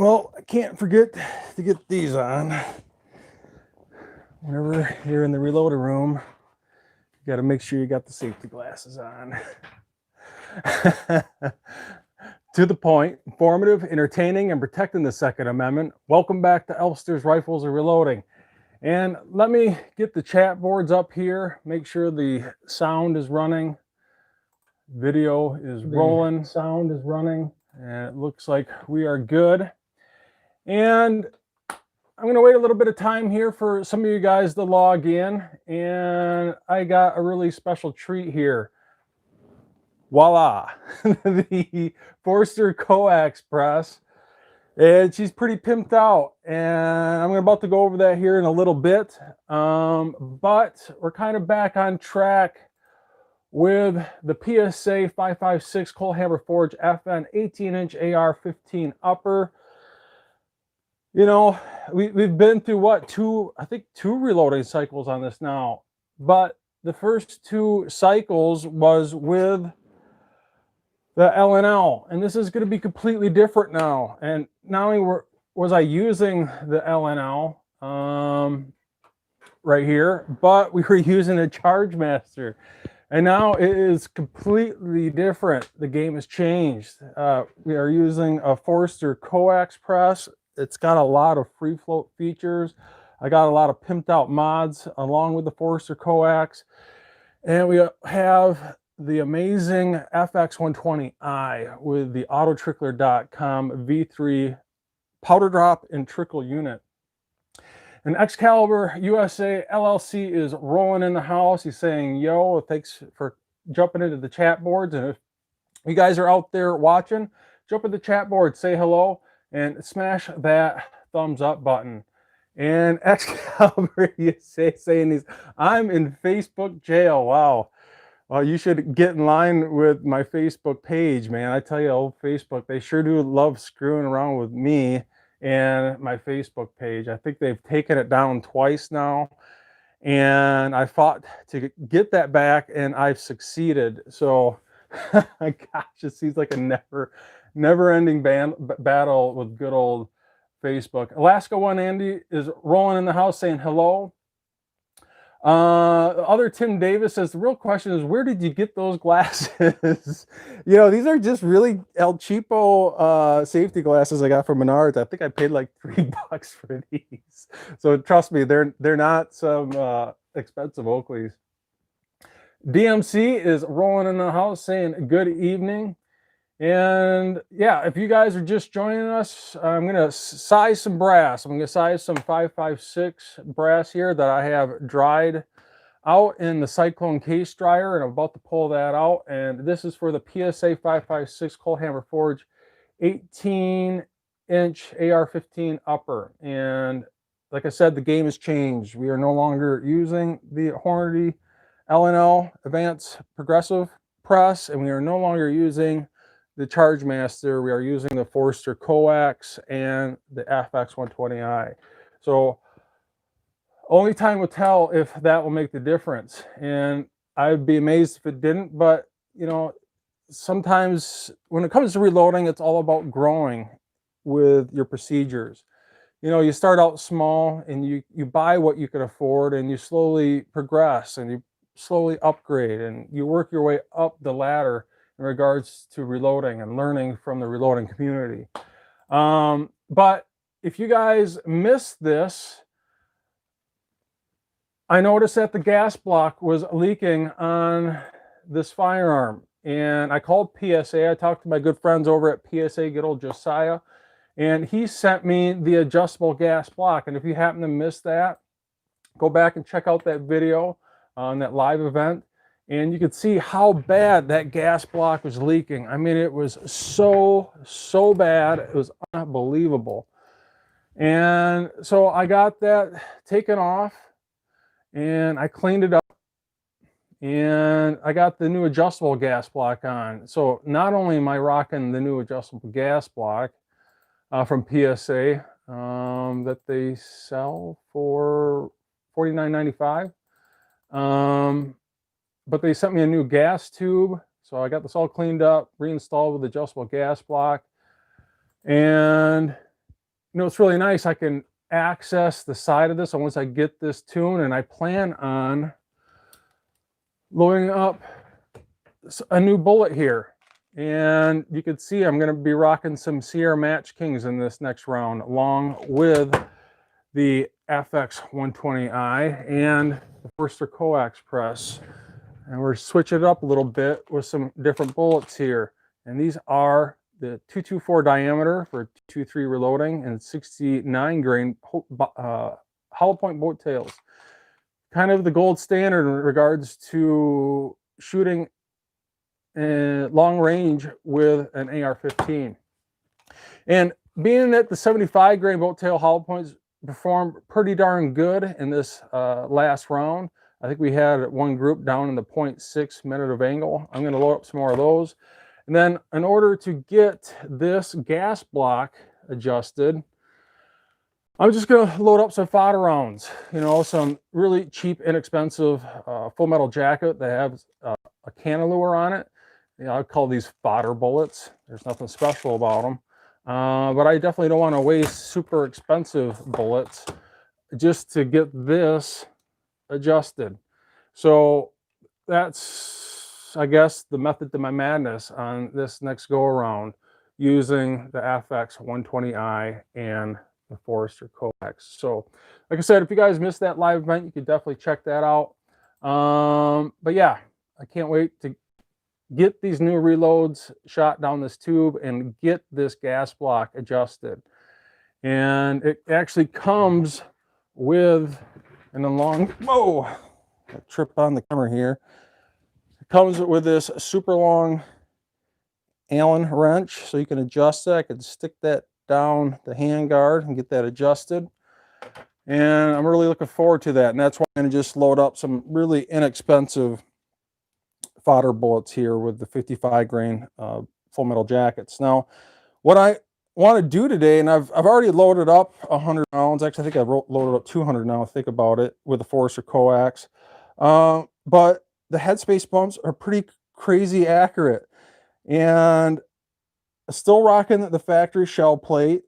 Well, I can't forget to get these on. Whenever you're in the reloading room, you got to make sure you got the safety glasses on. To the point, informative, entertaining, and protecting the Second Amendment. Welcome back to Elfster's Rifles and Reloading. And let me get the chat boards up here, make sure the sound is running, video is rolling, sound is running, and it looks like we are good. And I'm going to wait a little bit of time here for some of you guys to log in, and I got a really special treat here. Voila, the Forster Coax press, and she's pretty pimped out, and I'm about to go over that here in a little bit, but we're kind of back on track with the PSA 556 Cold Hammer Forge FN 18-inch AR-15 upper. You know, we've been through what, two reloading cycles on this now, but the first two cycles was with the L&L, and this is going to be completely different now. And not only was I using the L&L right here, but we were using a Charge Master, and now it is completely different. The game has changed. We are using a Forster Coax press. It's got a lot of free float features. I got a lot of pimped out mods along with the Forster Coax, and we have the amazing FX120i with the autotrickler.com V3 powder drop and trickle unit. And Excalibur USA LLC is rolling in the house. He's saying, yo, thanks for jumping into the chat boards. And if you guys are out there watching, jump in the chat board, say hello, and smash that thumbs up button. And Excalibur USA saying these, I'm in Facebook jail. Wow. Well, you should get in line with my Facebook page, man. I tell you, old Facebook, they sure do love screwing around with me and my Facebook page. I think they've taken it down twice now, and I fought to get that back, and I've succeeded. So, gosh, it seems like a never-ending battle with good old Facebook. Alaska One Andy is rolling in the house saying hello. Other Tim Davis says the real question is, where did you get those glasses? You know, these are just really El Cheapo safety glasses I got from Menards. I think I paid like $3 for these. So trust me, they're not some expensive Oakleys. DMC is rolling in the house saying good evening. And yeah, if you guys are just joining us, I'm going to size some brass. I'm going to size some 556 brass here that I have dried out in the Cyclone case dryer, and I'm about to pull that out. And this is for the PSA 556 Cold Hammer Forge 18-inch AR-15 upper. And like I said, the game has changed. We are no longer using the Hornady L&L Advanced Progressive Press, and we are no longer using the Charge Master. We are using the Forster Coax and the FX120i. So only time will tell if that will make the difference. And I'd be amazed if it didn't, but you know, sometimes when it comes to reloading, it's all about growing with your procedures. You know, you start out small and you buy what you can afford, and you slowly progress and you slowly upgrade, and you work your way up the ladder in regards to reloading and learning from the reloading community. But if you guys missed this, I noticed that the gas block was leaking on this firearm, and I called PSA. I talked to my good friends over at PSA, good old Josiah, and he sent me the adjustable gas block. And if you happen to miss that, go back and check out that video on that live event, and you could see how bad that gas block was leaking. I mean, it was so bad. It was unbelievable. And so I got that taken off, and I cleaned it up, and I got the new adjustable gas block on. So not only am I rocking the new adjustable gas block from PSA that they sell for $49.95, but they sent me a new gas tube. So I got this all cleaned up, reinstalled with adjustable gas block. And it's really nice. I can access the side of this once I get this tuned, and I plan on loading up a new bullet here. And you can see I'm going to be rocking some Sierra Match Kings in this next round, along with the FX120i and the Forster Coax press. And we're switching it up a little bit with some different bullets here. And these are the 224 diameter for 223 reloading and 69 grain hollow point boat tails. Kind of the gold standard in regards to shooting long range with an AR-15. And being that the 75 grain boat tail hollow points performed pretty darn good in this last round, I think we had one group down in the 0.6 minute of angle. I'm going to load up some more of those. And then in order to get this gas block adjusted, I'm just going to load up some fodder rounds, some really cheap, inexpensive full metal jacket that has a cantilever on it. I call these fodder bullets. There's nothing special about them. But I definitely don't want to waste super expensive bullets just to get this adjusted. So that's, I guess, the method to my madness on this next go around, using the FX120i and the Forster Coax. So like I said, if you guys missed that live event, you could definitely check that out. But yeah, I can't wait to get these new reloads shot down this tube and get this gas block adjusted. And it actually comes with an whoa, I trip on the camera here. It comes with this super long Allen wrench, so you can adjust it. I can stick that down the handguard and get that adjusted. And I'm really looking forward to that. And that's why I'm going to just load up some really inexpensive fodder bullets here with the 55 grain full metal jackets. Now, what I want to do today, and I've already loaded up 100 rounds. Actually, I think I've loaded up 200 now. Think about it, with the Forster Coax. But the headspace bumps are pretty crazy accurate, and still rocking the factory shell plate.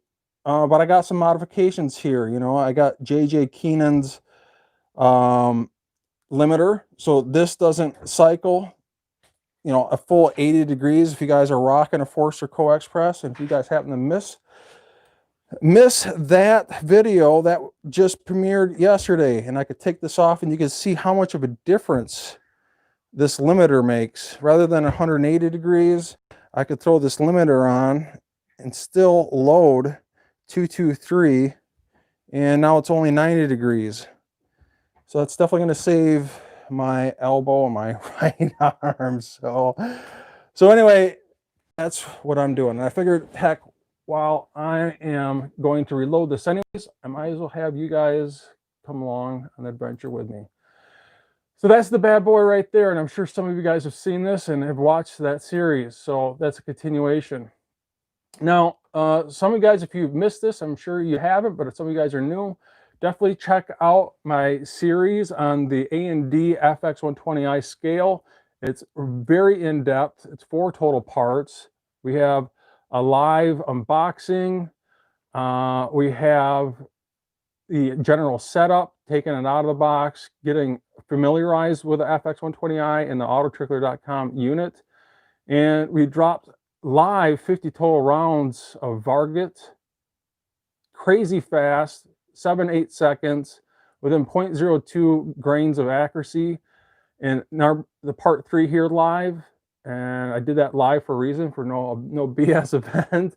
But I got some modifications here. I got J.J. Keenan's limiter, so this doesn't cycle a full 80 degrees if you guys are rocking a Forster Coax press. And if you guys happen to miss that video that just premiered yesterday, and I could take this off and you can see how much of a difference this limiter makes. Rather than 180 degrees, I could throw this limiter on and still load 223, and now it's only 90 degrees. So that's definitely going to save my elbow and my right arm. So anyway, that's what I'm doing. And I figured, heck, while I am going to reload this anyways, I might as well have you guys come along on the adventure with me. So that's the bad boy right there. And I'm sure some of you guys have seen this and have watched that series. So that's a continuation. Now, some of you guys, if you've missed this, I'm sure you haven't, but if some of you guys are new, definitely check out my series on the A&D FX120i scale. It's very in-depth. It's 4 total parts. We have a live unboxing. We have the general setup, taking it out of the box, getting familiarized with the FX120i and the autotrickler.com unit. And we dropped live 50 total rounds of Varget, crazy fast, 7-8 seconds, within 0.02 grains of accuracy. And now the part 3 here live, and I did that live for a reason, for no BS event.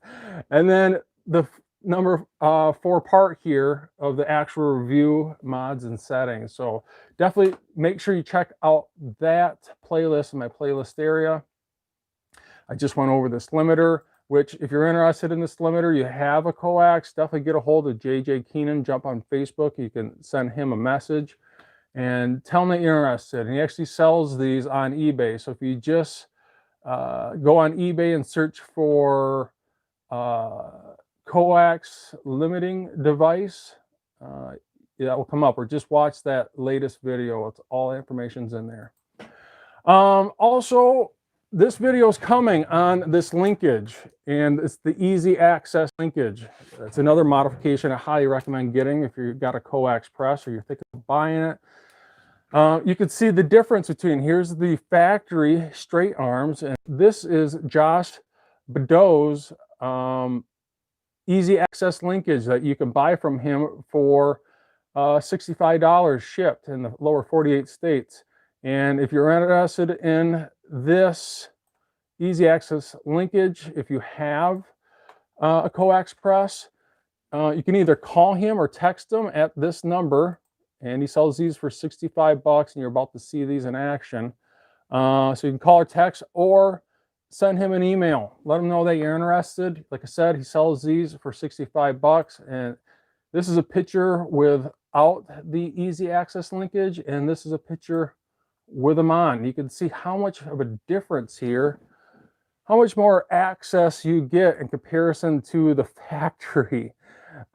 And then the number 4 part here of the actual review, mods, and settings. So definitely make sure you check out that playlist in my playlist area. I just went over this limiter, which if you're interested in this limiter, you have a coax, definitely get a hold of J.J. Keenan. Jump on Facebook. You can send him a message and tell him that you're interested. And he actually sells these on eBay. So if you just go on eBay and search for coax limiting device, that will come up, or just watch that latest video. It's all the information's in there. Also, this video is coming on this linkage, and it's the easy access linkage. It's another modification I highly recommend getting if you've got a coax press or you're thinking of buying it. You can see the difference between, here's the factory straight arms, and this is Josh Badeau's easy access linkage that you can buy from him for $65 shipped in the lower 48 states. And if you're interested in this easy access linkage, if you have a coax press, you can either call him or text him at this number, and he sells these for 65 bucks, and you're about to see these in action. So you can call or text, or send him an email. Let him know that you're interested. Like I said, he sells these for 65 bucks, and this is a picture without the easy access linkage, and this is a picture with them on. You can see how much of a difference here, how much more access you get in comparison to the factory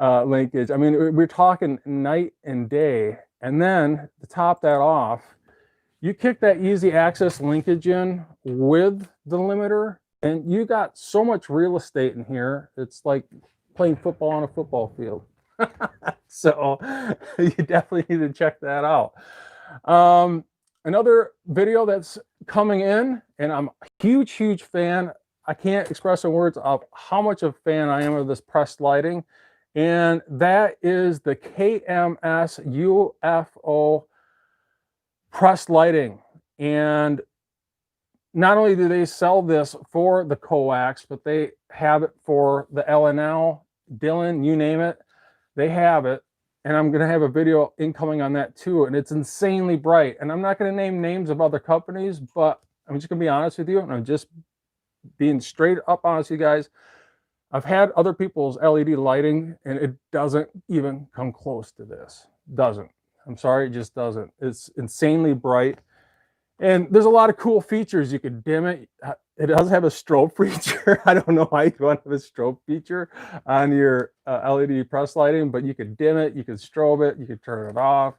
linkage. I mean, we're talking night and day. And then to top that off, you kick that easy access linkage in with the limiter, and you got so much real estate in here. It's like playing football on a football field. So you definitely need to check that out. Another video that's coming in, and I'm a huge fan. I can't express in words of how much of a fan I am of this pressed lighting, and that is the KMS UFO pressed lighting. And not only do they sell this for the coax, but they have it for the LNL, Dylan, you name it, they have it. And I'm going to have a video incoming on that too. And it's insanely bright. And I'm not going to name names of other companies, but I'm just going to be honest with you. And I'm just being straight up honest with you guys. I've had other people's LED lighting, and it doesn't even come close to this. Doesn't. I'm sorry, it just doesn't. It's insanely bright. And there's a lot of cool features. You could dim it. It does have a strobe feature. I don't know why you want to have a strobe feature on your LED press lighting, but you could dim it, you could strobe it, you could turn it off.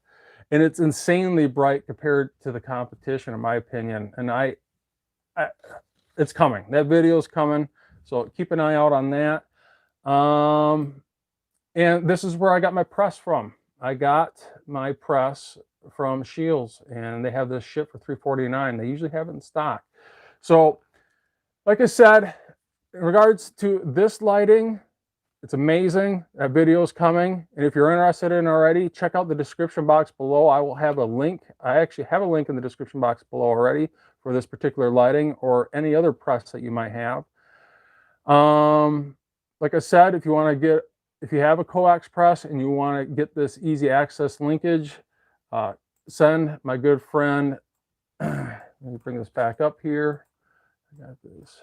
And it's insanely bright compared to the competition, in my opinion. And it's coming. That video is coming. So keep an eye out on that. And this is where I got my press from. I got my press from Shields, and they have this shipped for $349. They usually have it in stock. So like I said, in regards to this lighting, it's amazing. That video is coming. And if you're interested in it already, check out the description box below. I will have a link. I actually have a link in the description box below already for this particular lighting or any other press that you might have. Like I said, if you have a coax press and you want to get this easy access linkage, send my good friend, let me bring this back up here. I got this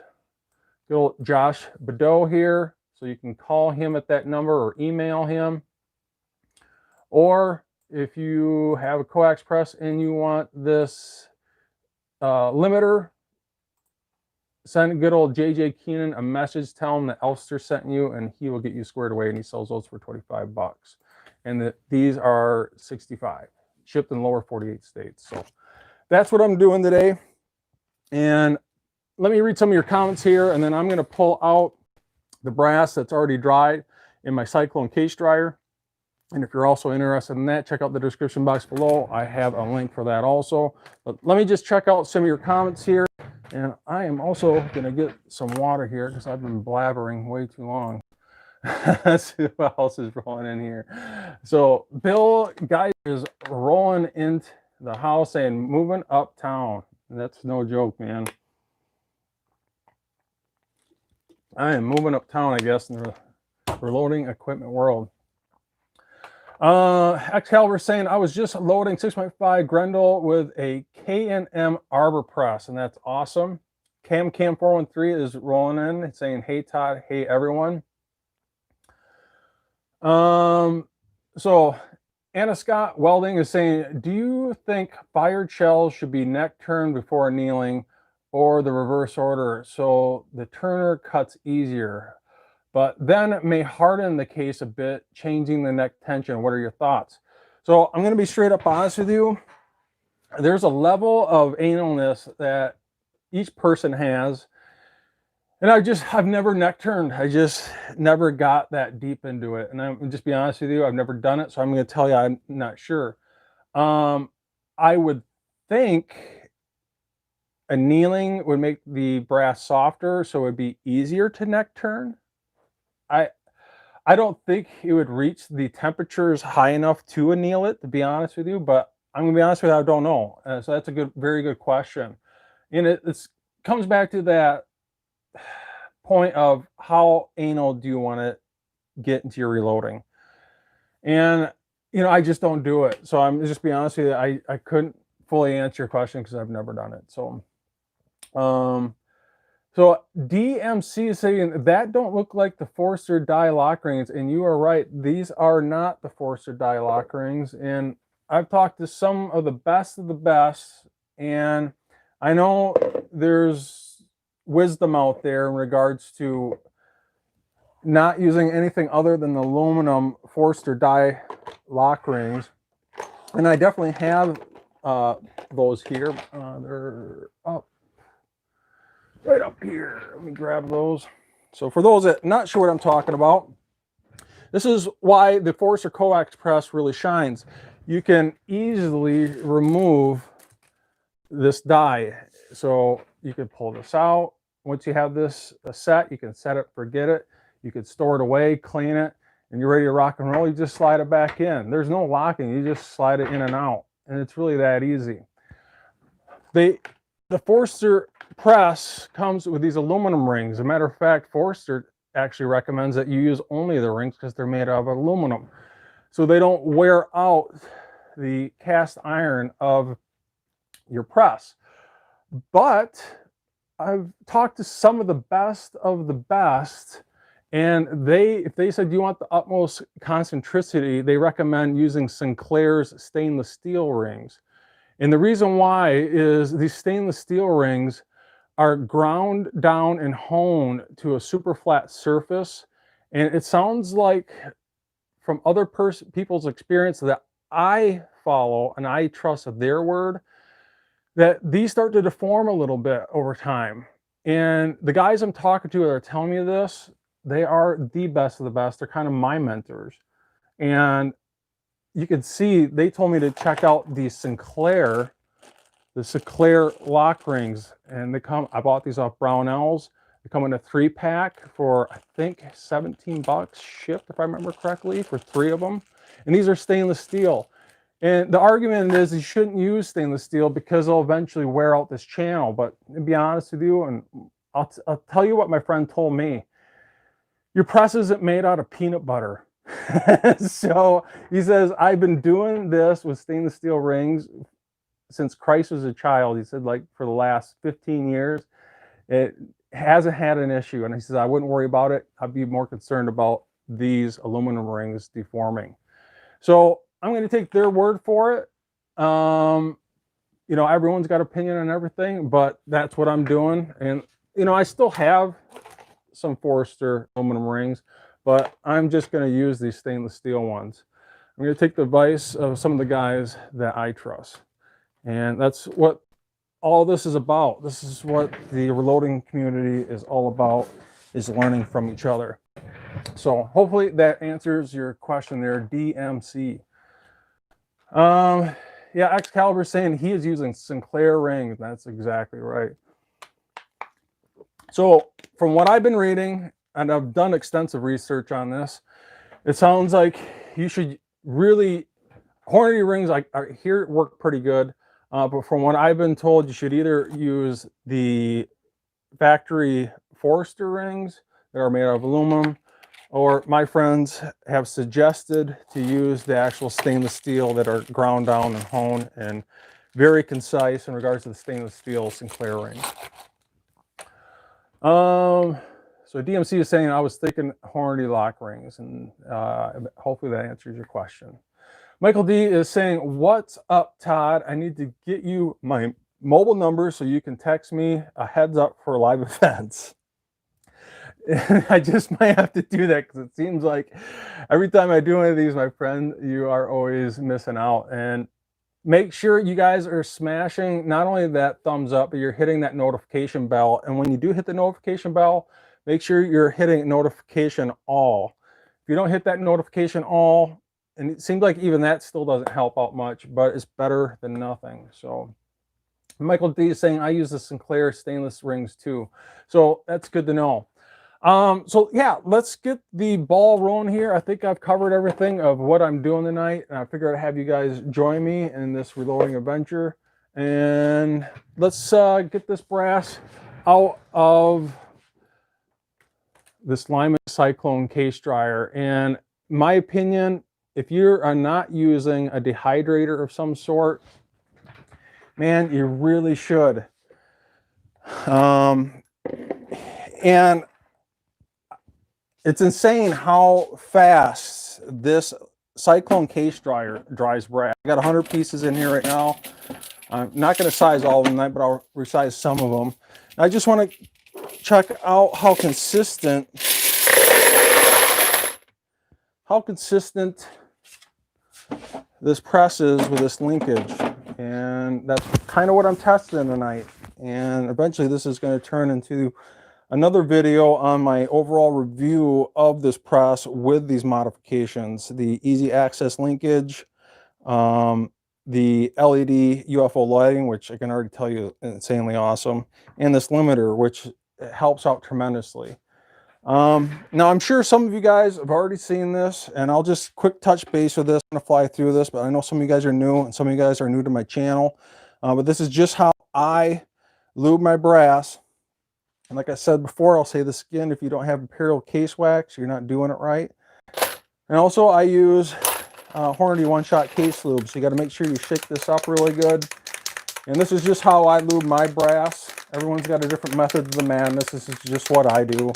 good old Josh Badeau here, so you can call him at that number or email him. Or if you have a coax press and you want this limiter, send good old JJ Keenan a message, tell him that Elfster sent you, and he will get you squared away, and he sells those for 25 bucks. And these are 65, shipped in lower 48 states. So that's what I'm doing today. And let me read some of your comments here, and then I'm going to pull out the brass that's already dried in my Cyclone case dryer. And if you're also interested in that, check out the description box below. I have a link for that also. But let me just check out some of your comments here. And I am also going to get some water here because I've been blabbering way too long. Let's see who else is rolling in here. So Bill Guy is rolling into the house saying, moving uptown. That's no joke, man. I am moving uptown, I guess, in the reloading equipment world. Excalibur saying, I was just loading 6.5 Grendel with a K&M Arbor press, and that's awesome. Cam 413 is rolling in, saying, hey Todd, hey everyone. So Anna Scott Welding is saying, do you think fired shells should be neck turned before kneeling, or the reverse order so the turner cuts easier, but then it may harden the case a bit, changing the neck tension? What are your thoughts? So I'm going to be straight up honest with you. There's a level of analness that each person has. And I've never neck turned. I just never got that deep into it. And I'm just be honest with you, I've never done it. So I'm going to tell you, I'm not sure. I would think annealing would make the brass softer, so it'd be easier to neck turn. I don't think it would reach the temperatures high enough to anneal it, to be honest with you, but I'm gonna be honest with you, I don't know. So that's a very good question. And it comes back to that point of how anal do you want to get into your reloading? And I just don't do it. So I'm just be honest with you, I couldn't fully answer your question because I've never done it. So so DMC is saying that don't look like the Forster die lock rings, and you are right. These are not the Forster die lock rings, and I've talked to some of the best, and I know there's wisdom out there in regards to not using anything other than the aluminum Forster die lock rings, and I definitely have those here. They're up. Right up here. Let me grab those. So for those that are not sure what I'm talking about, this is why the Forster Coax press really shines. You can easily remove this die. So you can pull this out. Once you have this set, you can set it, forget it. You can store it away, clean it, and you're ready to rock and roll. You just slide it back in. There's no locking. You just slide it in and out. And it's really that easy. The Forster press comes with these aluminum rings. As a matter of fact, Forster actually recommends that you use only the rings because they're made out of aluminum, so they don't wear out the cast iron of your press. But I've talked to some of the best, and if they said you want the utmost concentricity, they recommend using Sinclair's stainless steel rings. And the reason why is these stainless steel rings are ground down and honed to a super flat surface. And it sounds like from other people's experience that I follow and I trust their word, that these start to deform a little bit over time. And the guys I'm talking to that are telling me this, they are the best of the best. They're kind of my mentors. And you can see, they told me to check out the Sinclair lock rings, and I bought these off Brownells. They come in a 3-pack for, I think, 17 bucks shipped, if I remember correctly, for 3 of them. And these are stainless steel. And the argument is you shouldn't use stainless steel because it'll eventually wear out this channel. But to be honest with you, and I'll tell you what my friend told me, your press isn't made out of peanut butter. So he says, I've been doing this with stainless steel rings since Christ was a child. He said, like, for the last 15 years, it hasn't had an issue. And he says, I wouldn't worry about it. I'd be more concerned about these aluminum rings deforming. So I'm going to take their word for it. Everyone's got opinion on everything, but that's what I'm doing. And, I still have some Forster aluminum rings, but I'm just going to use these stainless steel ones. I'm going to take the advice of some of the guys that I trust. And that's what all this is about. This is what the reloading community is all about, is learning from each other. So hopefully that answers your question there, DMC. Yeah, Excalibur saying he is using Sinclair rings. That's exactly right. So from what I've been reading, and I've done extensive research on this, it sounds like you should really, Hornady rings I hear work pretty good. But from what I've been told, you should either use the factory Forster rings that are made out of aluminum, or my friends have suggested to use the actual stainless steel that are ground down and honed and very concise in regards to the stainless steel Sinclair ring. So DMC is saying I was thinking Hornady lock rings, and hopefully that answers your question. Michael D is saying, what's up, Todd? I need to get you my mobile number so you can text me a heads up for live events. I just might have to do that because it seems like every time I do one of these, my friend, you are always missing out. And make sure you guys are smashing not only that thumbs up, but you're hitting that notification bell. And when you do hit the notification bell, make sure you're hitting notification all. If you don't hit that notification all, and it seems like even that still doesn't help out much, but it's better than nothing. So Michael D is saying, I use the Sinclair stainless rings too. So that's good to know. So yeah, let's get the ball rolling here. I think I've covered everything of what I'm doing tonight, and I figured I'd have you guys join me in this reloading adventure. And let's get this brass out of this Lyman Cyclone case dryer. And my opinion, if you are not using a dehydrator of some sort, man, you really should. And it's insane how fast this Cyclone case dryer dries brass. I got 100 pieces in here right now. I'm not going to size all of them tonight, but I'll resize some of them. I just want to check out how consistent this press is with this linkage. And that's kind of what I'm testing tonight. And eventually this is going to turn into another video on my overall review of this press with these modifications: the easy access linkage, the LED UFO lighting, which I can already tell you is insanely awesome, and this limiter, which helps out tremendously. Now I'm sure some of you guys have already seen this, and I'll just quick touch base with this. I'm gonna fly through this, but I know some of you guys are new and some of you guys are new to my channel. But this is just how I lube my brass. And like I said before, I'll say this again: if you don't have Imperial case wax, you're not doing it right. And also I use Hornady one-shot case lube, so you got to make sure you shake this up really good. And this is just how I lube my brass. Everyone's got a different method of the madness. This is just what I do.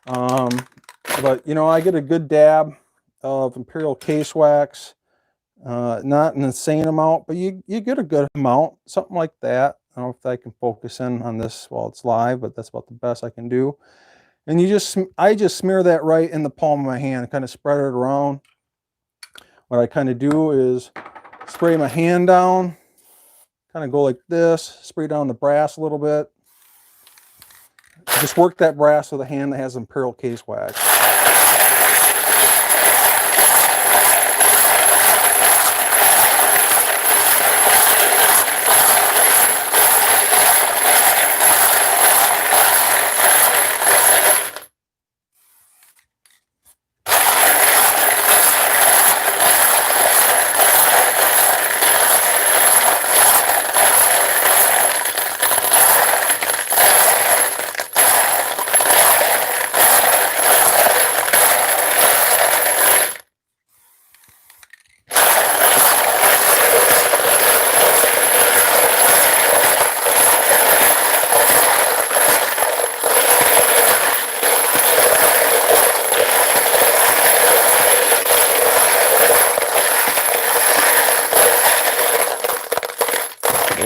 But you know, I get a good dab of Imperial case wax, not an insane amount, but you get a good amount, something like that. I don't know if I can focus in on this while it's live, but that's about the best I can do. And I just smear that right in the palm of my hand, kind of spread it around. What I kind of do is spray my hand down, kind of go like this, spray down the brass a little bit. Just work that brass with a hand that has Imperial case wax.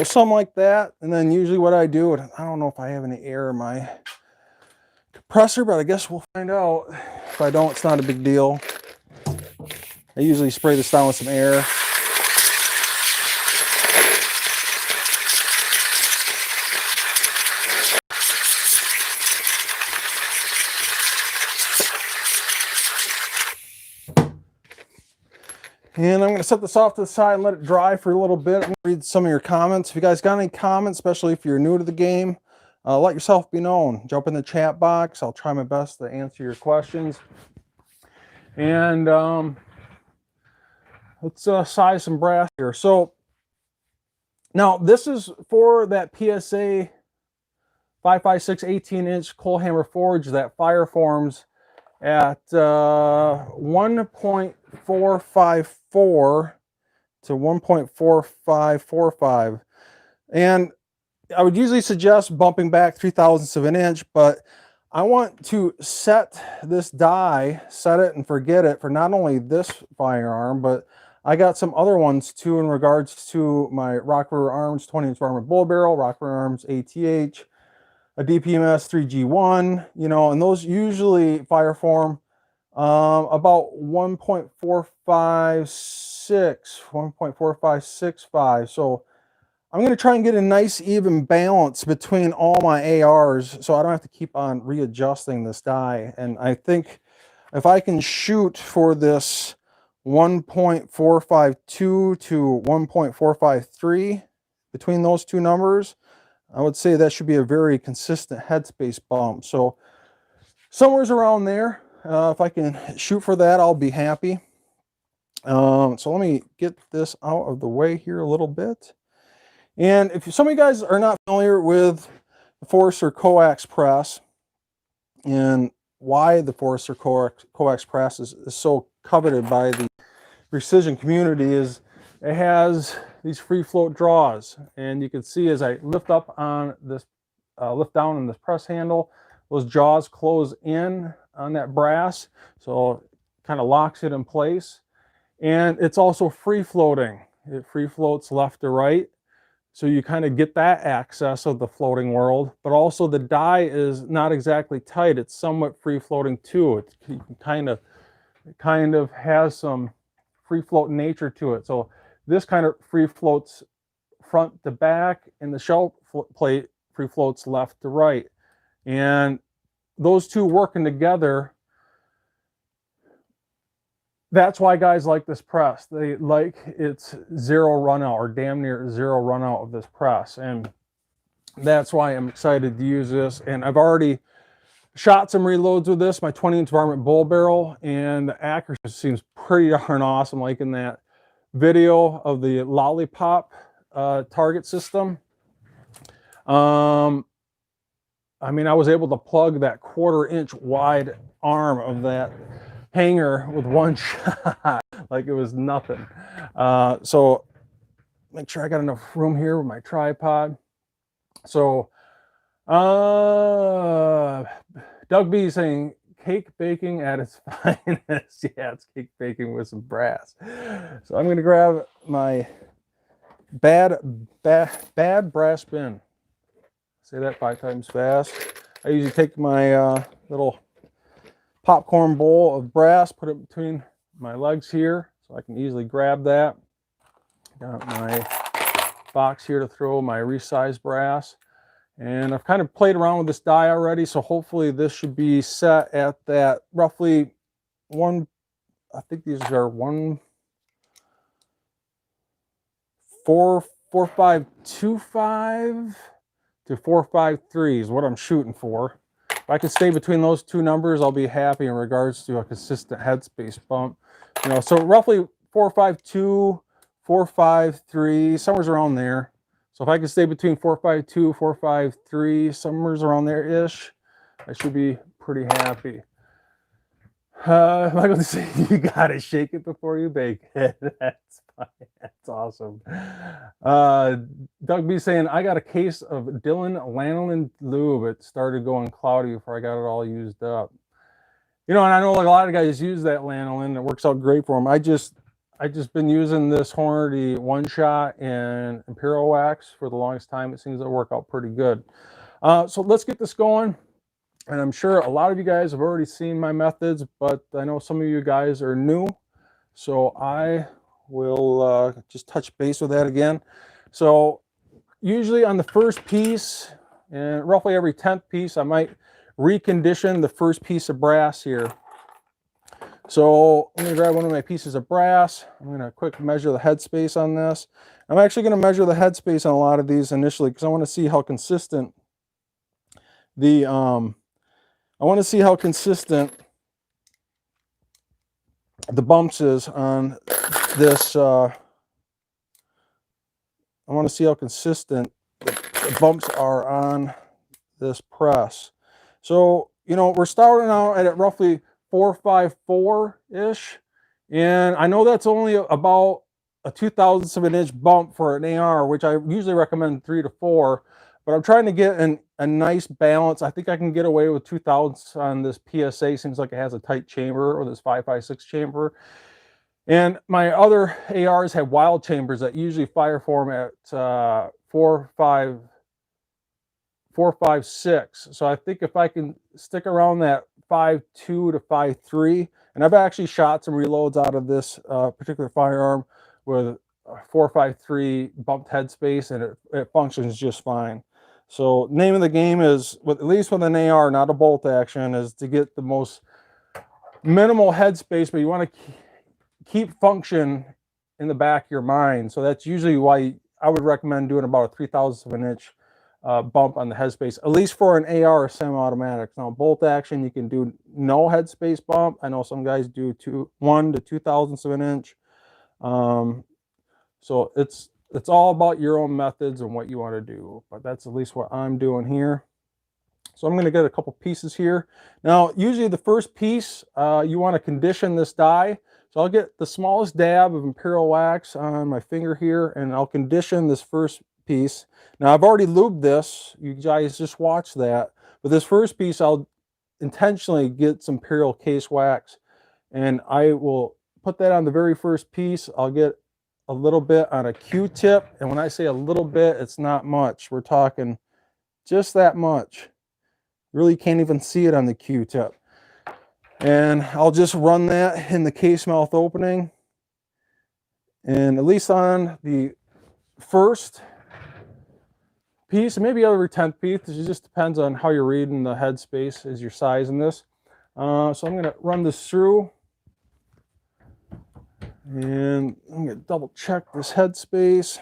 Something like that. And then usually what I do, I don't know if I have any air in my compressor, but I guess we'll find out. If I don't, it's not a big deal. I usually spray this down with some air. And I'm going to set this off to the side and let it dry for a little bit. I'm going to read some of your comments. If you guys got any comments, especially if you're new to the game, let yourself be known. Jump in the chat box. I'll try my best to answer your questions. And let's size some brass here. So now this is for that PSA 556 18-inch coal hammer forge that fire forms at 1.454 to 1.4545. And I would usually suggest bumping back 0.03 of an inch, but I want to set this die, set it and forget it, for not only this firearm, but I got some other ones too in regards to my Rock River Arms 20-inch varmint bullet barrel, Rock River Arms ATH, a DPMS 3G1, you know, and those usually fire form about 1.456 1.4565. So I'm going to try and get a nice even balance between all my ARs so I don't have to keep on readjusting this die. And I think if I can shoot for this 1.452 to 1.453 between those two numbers, I would say that should be a very consistent headspace bump. So somewhere's around there. If I can shoot for that, I'll be happy. So let me get this out of the way here a little bit. And if some of you guys are not familiar with the Forster Coax press and why the Forster Coax press is so coveted by the precision community, is it has these free float draws, and you can see as I lift up on this, lift down on this press handle, those jaws close in on that brass, so it kind of locks it in place. And it's also free floating. It free floats left to right. So you kind of get that access of the floating world, but also the die is not exactly tight. It's somewhat free floating too. It kind of has some free float nature to it. So this kind of free floats front to back, and the shell plate free floats left to right. And those two working together, that's why guys like this press. They like its zero run out, or damn near zero run out of this press. And that's why I'm excited to use this. And I've already shot some reloads with this, my 20-inch varmint bull barrel, and the accuracy seems pretty darn awesome, like in that video of the lollipop target system. I mean, I was able to plug that 1/4-inch wide arm of that hanger with one shot like it was nothing. So make sure I got enough room here with my tripod. So Doug B saying cake baking at its finest. Yeah, it's cake baking with some brass. So I'm going to grab my bad brass bin. Say that 5 times fast. I usually take my little popcorn bowl of brass, put it between my legs here so I can easily grab that. Got my box here to throw my resized brass. And I've kind of played around with this die already, so hopefully this should be set at that roughly I think these are 4.4525 to 4.53 is what I'm shooting for. If I can stay between those two numbers, I'll be happy in regards to a consistent headspace bump. You know, so roughly 4.52, 4.53, somewhere around there. So if I can stay between 4.52, 4.53, somewhere around there-ish, I should be pretty happy. Michael saying you gotta shake it before you bake it. That's fine. That's awesome. Doug B saying I got a case of Dylan lanolin lube. It started going cloudy before I got it all used up. You know, and I know like a lot of guys use that lanolin. It works out great for them. I just been using this Hornady One Shot and Imperial Wax for the longest time. It seems to work out pretty good. So let's get this going. And I'm sure a lot of you guys have already seen my methods, but I know some of you guys are new. So I will just touch base with that again. So usually on the first piece, and roughly every 10th piece, I might recondition the first piece of brass here. So I'm going to grab one of my pieces of brass. I'm going to quick measure the headspace on this. I'm actually going to measure the headspace on a lot of these initially because I want to see how consistent the bumps is on this. I want to see how consistent the bumps are on this press. So, you know, we're starting out at roughly 4.54-ish. And I know that's only about a 2/1000 of an inch bump for an AR, which I usually recommend 3 to 4. But I'm trying to get a nice balance. I think I can get away with 2/1000 on this PSA. Seems like it has a tight chamber, or this 5.56 chamber. And my other ARs have wild chambers that usually fire form at 4.56. So I think if I can stick around that 5.2 to 5.3, and I've actually shot some reloads out of this particular firearm with a 453 bumped headspace, and it functions just fine. So name of the game is, at least with an AR, not a bolt action, is to get the most minimal headspace, but you want to keep function in the back of your mind. So that's usually why I would recommend doing about a 3/1000 of an inch bump on the headspace, at least for an AR or semi-automatic. Now bolt action, you can do no headspace bump. I know some guys do 1 to 2/1000 of an inch. So it's all about your own methods and what you want to do, but that's at least what I'm doing here. So I'm going to get a couple pieces here. Now, usually the first piece, you want to condition this die. So I'll get the smallest dab of Imperial wax on my finger here, and I'll condition this first piece. Now, I've already lubed this. You guys just watch that. But this first piece, I'll intentionally get some Imperial case wax, and I will put that on the very first piece. I'll get a little bit on a Q-tip, and when I say a little bit, it's not much. We're talking just that much. Really can't even see it on the Q-tip. And I'll just run that in the case mouth opening, and at least on the first piece, and maybe every 10th piece, it just depends on how you're reading the headspace as you're sizing this. So I'm going to run this through, and I'm going to double check this headspace.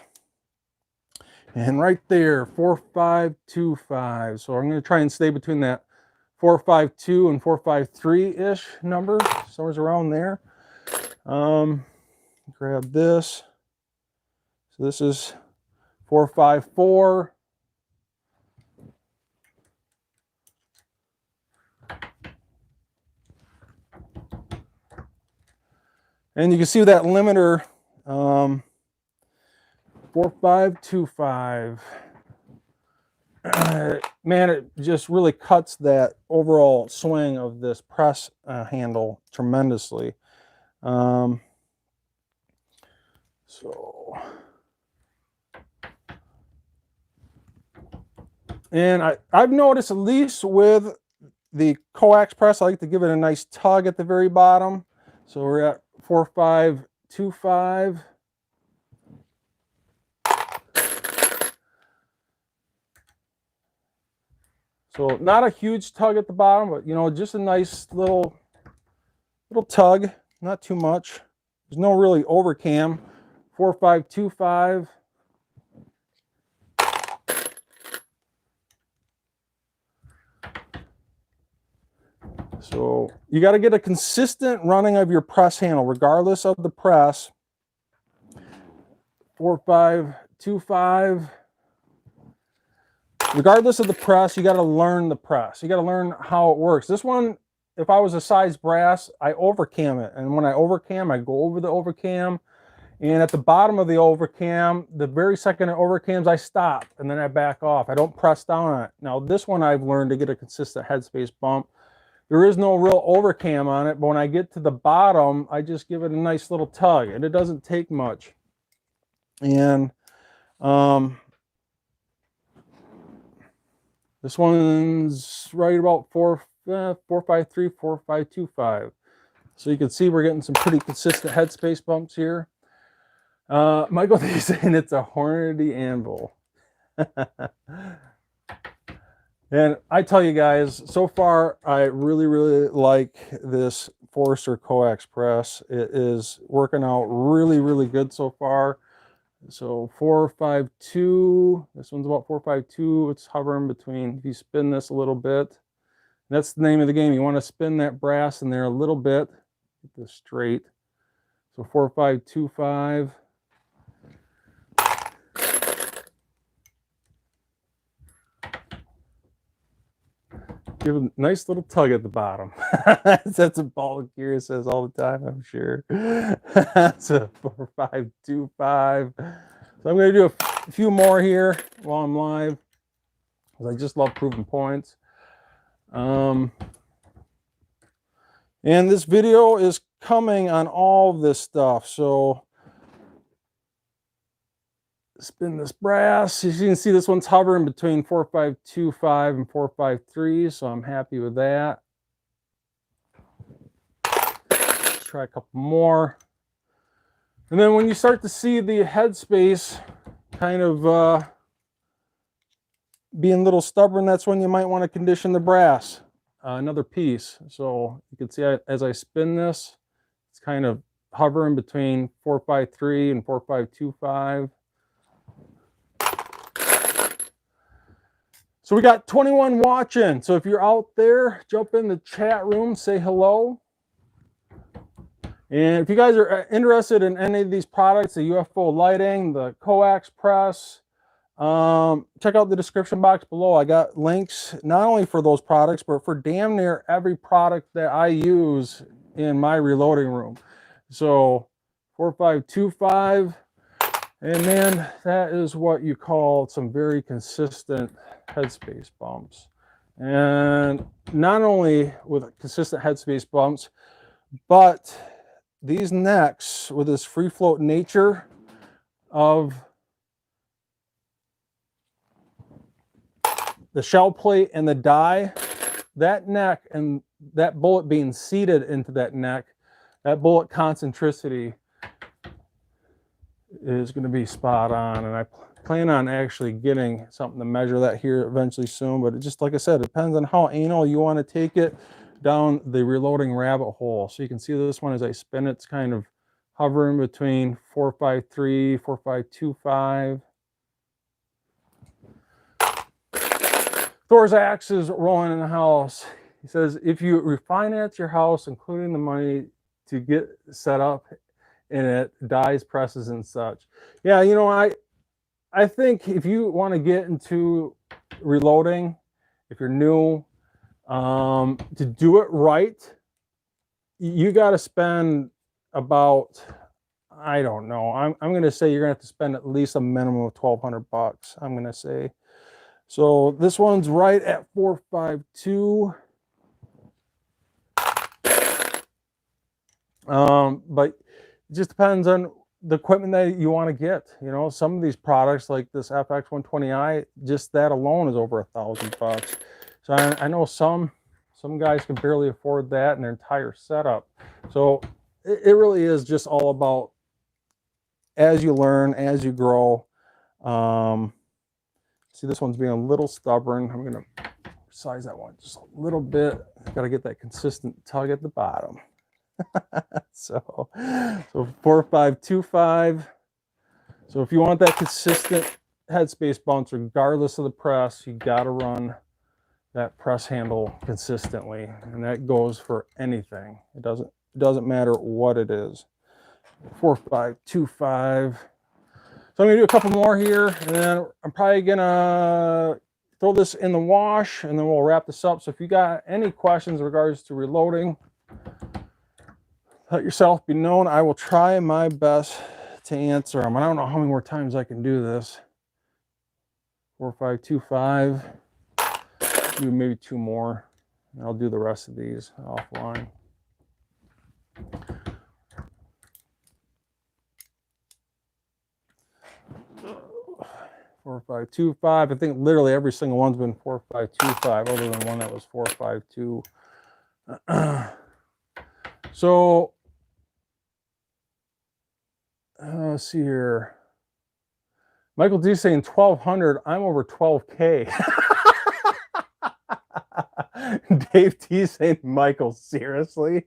And right there, 4525. So I'm going to try and stay between that 452 and 453-ish number, somewhere around there. Grab this. So this is 454. And you can see that limiter, 4525. Man, it just really cuts that overall swing of this press handle tremendously. So and I've noticed, at least with the Coax press, I like to give it a nice tug at the very bottom. So we're at 4525. So not a huge tug at the bottom, but, you know, just a nice little tug, not too much. There's no really overcam. 4525. So you got to get a consistent running of your press handle, regardless of the press. 4525. Regardless of the press, you got to learn the press. You got to learn how it works. This one, if I was a size brass, I overcam it. And when I overcam, I go over the overcam. And at the bottom of the overcam, the very second it overcams, I stop and then I back off. I don't press down on it. Now, this one I've learned to get a consistent headspace bump. There is no real overcam on it, but when I get to the bottom, I just give it a nice little tug, and it doesn't take much. And this one's right about 453, 4525. So you can see we're getting some pretty consistent headspace bumps here. Michael, he's saying it's a Hornady anvil. And I tell you guys, so far, I really like this Forster Coax press. It is working out really good so far. So 452, this one's about 452. It's hovering between, if you spin this a little bit, that's the name of the game. You want to spin that brass in there a little bit, get this straight. So 4525. Give a nice little tug at the bottom. That's what Paul Gear says all the time, I'm sure. So 4525. So I'm going to do a few more here while I'm live, because I just love proving points. And this video is coming on all of this stuff. So spin this brass. As you can see, this one's hovering between 4525 and 453, so I'm happy with that. Let's try a couple more. And then when you start to see the headspace kind of being a little stubborn, that's when you might want to condition the brass, another piece. So you can see as I spin this, it's kind of hovering between 453 and 4525. So we got 21 watching. So if you're out there, jump in the chat room, say hello. And if you guys are interested in any of these products, the UFO lighting, the Coax press, check out the description box below. I got links not only for those products, but for damn near every product that I use in my reloading room. So 4525, and man, that is what you call some very consistent headspace bumps. And not only with consistent headspace bumps, but these necks with this free float nature of the shell plate and the die, that neck and that bullet being seated into that neck, that bullet concentricity is going to be spot on. And I plan on actually getting something to measure that here eventually soon. But it just, like I said, it depends on how anal you want to take it down the reloading rabbit hole. So you can see this one as I spin it, it's kind of hovering between 453, 4525. Thor's axe is rolling in the house. He says, if you refinance your house, including the money to get set up in it, dies, presses, and such. Yeah, you know, I think if you want to get into reloading, if you're new, to do it right, you got to spend about, I don't know, I'm going to say you're going to have to spend at least a minimum of $1,200, I'm going to say. So this one's right at 452. But it just depends on the equipment that you want to get. You know, some of these products like this FX120i, just that alone is over $1,000. So I know some guys can barely afford that in their entire setup. So it really is just all about as you learn, as you grow. See, this one's being a little stubborn. I'm going to size that one just a little bit. Got to get that consistent tug at the bottom. so 4525. So if you want that consistent headspace bounce, regardless of the press, you got to run that press handle consistently, and that goes for anything. It doesn't matter what it is. 4525. So I'm gonna do a couple more here, and then I'm probably gonna throw this in the wash, and then we'll wrap this up. So if you got any questions in regards to reloading, let yourself be known. I will try my best to answer them. I don't know how many more times I can do this. 4525. Do maybe two more, and I'll do the rest of these offline. 4525. I think literally every single one's been 4525, other than one that was 452. So let's see here. Michael D saying 1200. I'm over 12K. Dave T saying, Michael, seriously?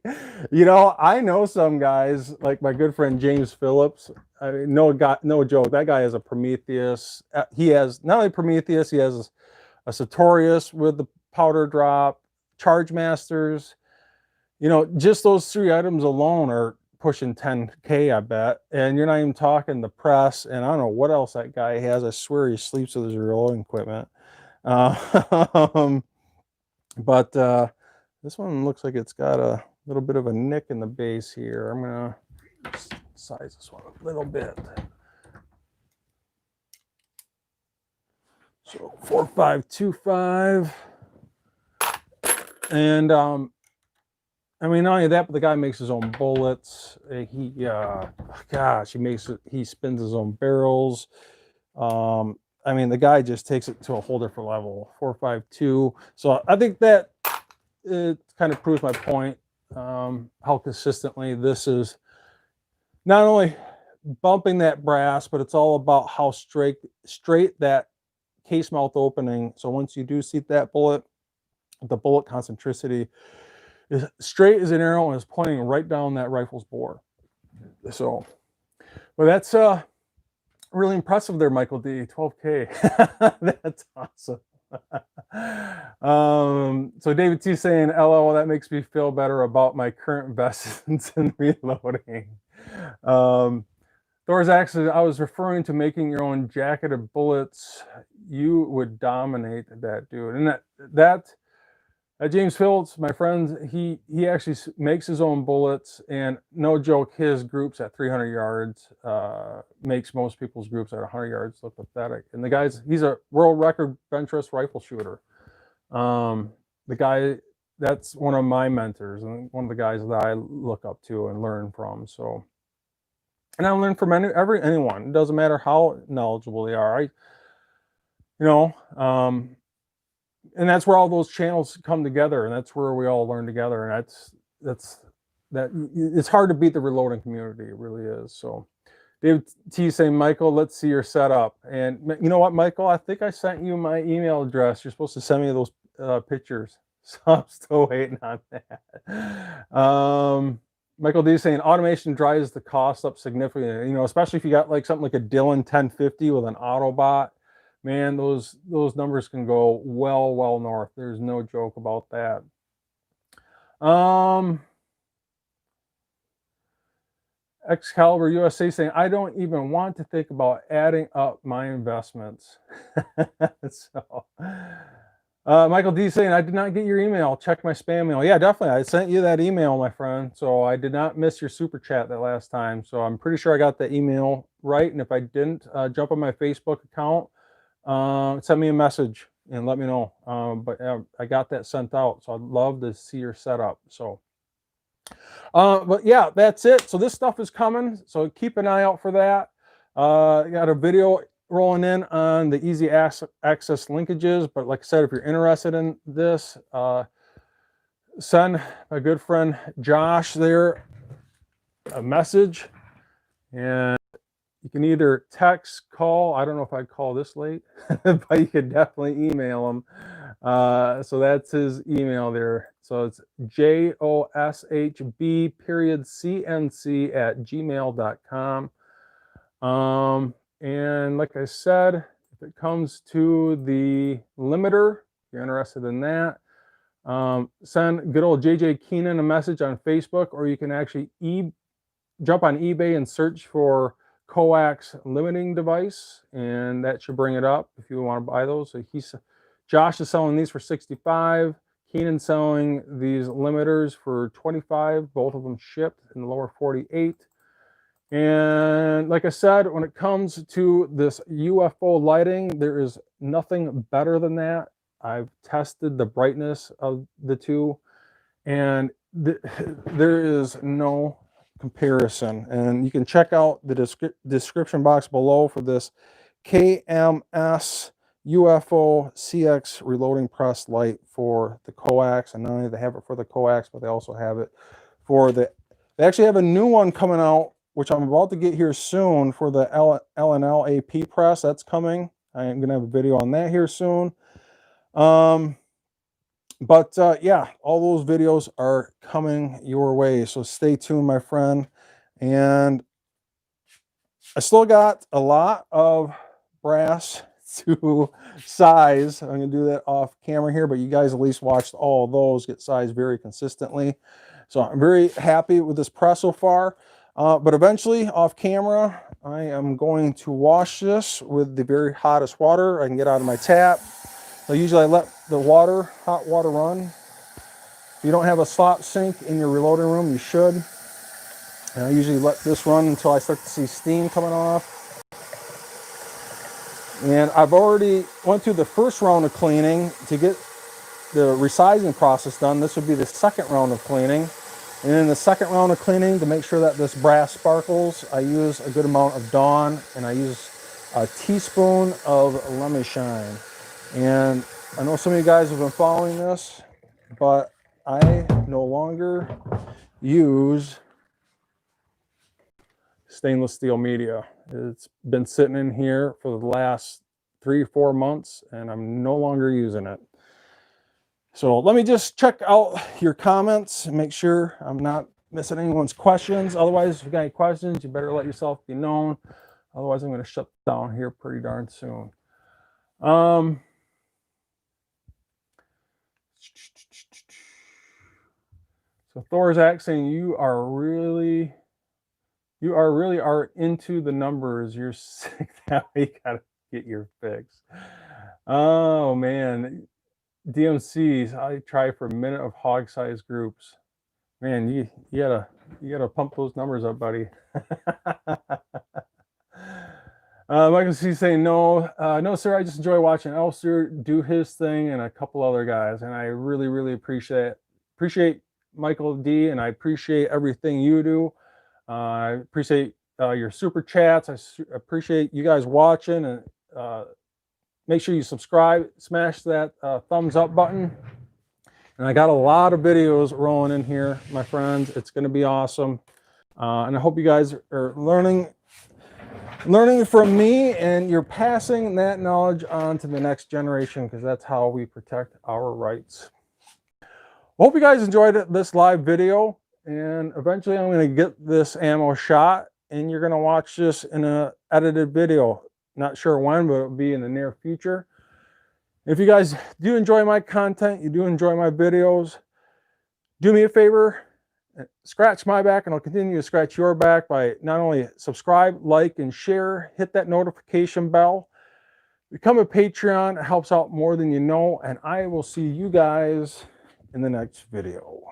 You know, I know some guys, like my good friend James Phillips. I mean, no joke. That guy has a Prometheus. He has not only Prometheus, he has a Sartorius with the powder drop, Charge Masters. You know, just those three items alone are pushing 10K, I bet. And you're not even talking the press, and I don't know what else that guy has. I swear he sleeps with his reloading equipment. But this one looks like it's got a little bit of a nick in the base here. I'm gonna size this one a little bit. So 4525. And I mean, not only that, but the guy makes his own bullets. He spins his own barrels. I mean, the guy just takes it to a whole different level. 452. So I think that it kind of proves my point, how consistently this is not only bumping that brass, but it's all about how straight that case mouth opening. So once you do seat that bullet, the bullet concentricity is straight as an arrow and is pointing right down that rifle's bore. So, well, that's really impressive there, Michael D. 12K. That's awesome. So David T saying, LOL, that makes me feel better about my current investments in reloading. Thor's actually, I was referring to making your own jacketed bullets. You would dominate that, dude. And that James Phillips, my friend, he actually makes his own bullets, and no joke, his groups at 300 yards makes most people's groups at 100 yards look pathetic. And the guy's, he's a world record bench rest rifle shooter. The guy, that's one of my mentors and one of the guys that I look up to and learn from. So, and I learn from anyone. It doesn't matter how knowledgeable they are. And that's where all those channels come together, and that's where we all learn together. And it's hard to beat the reloading community. It really is. So David T saying, Michael, let's see your setup. And you know what, Michael, I think I sent you my email address. You're supposed to send me those pictures. So I'm still waiting on that. Michael D saying, automation drives the cost up significantly, you know, especially if you got like something like a Dillon 1050 with an Autobot. Man, those numbers can go well north. There's no joke about that. Excalibur USA saying, I don't even want to think about adding up my investments. So, Michael D saying, I did not get your email. Check my spam mail. Yeah, definitely. I sent you that email, my friend. So I did not miss your super chat that last time. So I'm pretty sure I got the email right. And if I didn't, jump on my Facebook account. Send me a message and let me know. But I got that sent out, so I'd love to see your setup. So, but yeah, that's it. So this stuff is coming, so keep an eye out for that. Got a video rolling in on the easy access linkages, but like I said, if you're interested in this, send my good friend Josh there a message, and you can either text, call. I don't know if I'd call this late, but you can definitely email him. So that's his email there. So it's joshb.cnc@gmail.com. And like I said, if it comes to the limiter, if you're interested in that, send good old JJ Keenan a message on Facebook, or you can actually jump on eBay and search for Coax limiting device, and that should bring it up if you want to buy those. So Josh is selling these for 65. Keenan selling these limiters for 25. Both of them shipped in the lower 48. And like I said, when it comes to this UFO lighting, there is nothing better than that. I've tested the brightness of the two, and there is no comparison. And you can check out the description box below for this KMS UFO CX reloading press light for the Coax. And not only do they have it for the Coax, but they also have it for they actually have a new one coming out, which I'm about to get here soon, for the L&L AP press. That's coming. I'm gonna have a video on that here soon. But yeah, all those videos are coming your way, so stay tuned, my friend. And I still got a lot of brass to size. I'm going to do that off camera here, but you guys at least watched all of those get sized very consistently. So I'm very happy with this press so far. But eventually, off camera, I am going to wash this with the very hottest water I can get out of my tap. So usually I let the hot water run. If you don't have a slop sink in your reloading room, you should. And I usually let this run until I start to see steam coming off. And I've already went through the first round of cleaning to get the resizing process done. This would be the second round of cleaning. And in the second round of cleaning, to make sure that this brass sparkles, I use a good amount of Dawn, and I use a teaspoon of Lemon Shine. And I know some of you guys have been following this, but I no longer use stainless steel media. It's been sitting in here for the last 3 or 4 months, and I'm no longer using it. So let me just check out your comments and make sure I'm not missing anyone's questions. Otherwise, if you got any questions, you better let yourself be known. Otherwise, I'm going to shut down here pretty darn soon. So Thorzak saying you really are into the numbers. You're sick. Now you gotta get your fix. Oh man, DMCs. I try for a minute of hog size groups. Man, you gotta pump those numbers up, buddy. Michael C saying no, no sir. I just enjoy watching Elfster do his thing and a couple other guys, and I really appreciate Michael D, and I appreciate everything you do. I appreciate your super chats. I appreciate you guys watching, and make sure you subscribe, smash that thumbs up button. And I got a lot of videos rolling in here, my friends. It's going to be awesome, and I hope you guys are learning from me, and you're passing that knowledge on to the next generation, because that's how we protect our rights. Hope you guys enjoyed this live video, and eventually I'm going to get this ammo shot, and you're going to watch this in an edited video. Not sure when, but it'll be in the near future. If you guys do enjoy my content, you do enjoy my videos, do me a favor, scratch my back, and I'll continue to scratch your back by not only subscribe, like, and share, hit that notification bell, become a Patreon. It helps out more than you know, and I will see you guys in the next video.